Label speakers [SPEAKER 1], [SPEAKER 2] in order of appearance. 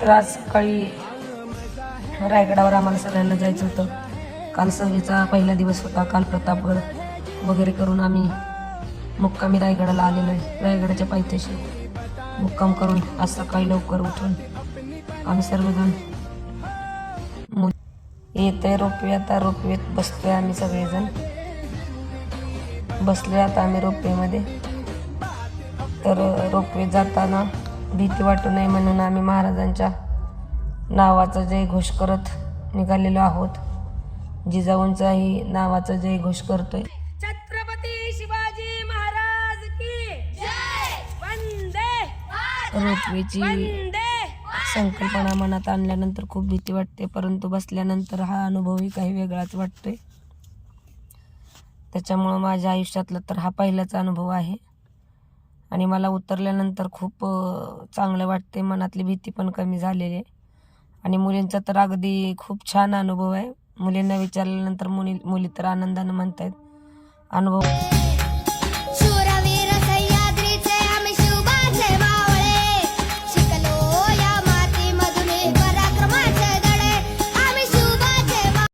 [SPEAKER 1] तर आज सकाळी रायगडावर आम्हाला सगळ्यांना जायचं होतं. काल सहलीचा पहिला दिवस होता. काल प्रतापगड वगैरे करून आम्ही मुक्कामी रायगडाला आलेलो आहे. रायगडाच्या पायथ्याशी मुक्काम करून आज सकाळी लवकर उठून आम्ही सर्वजण येते रोपवे. आता रोपवेत बसतोय आम्ही सगळेजण. बसले आता आम्ही रोपवेमध्ये. तर रोपवे जाताना भीती वाटू नये म्हणून आम्ही महाराजांच्या नावाचा जयघोष करत निघालेलो आहोत. जिजाऊंचाही नावाचा जयघोष करतोय.
[SPEAKER 2] छत्रपती शिवाजी महाराज की जय. वंदे
[SPEAKER 1] रोपवेची संकल्पना मनात आणल्यानंतर खूप भीती वाटते, परंतु बसल्यानंतर हा अनुभवही काही वेगळाच वाटतोय. त्याच्यामुळं माझ्या आयुष्यातला तर हा पहिलाच अनुभव आहे आणि मला उतरल्यानंतर खूप चांगलं वाटते. मनातली भीती पण कमी झालेली आहे आणि मुलींचा तर अगदी खूप छान अनुभव आहे. मुलींना विचारल्यानंतर मुली तर आनंदानं म्हणतायत अनुभव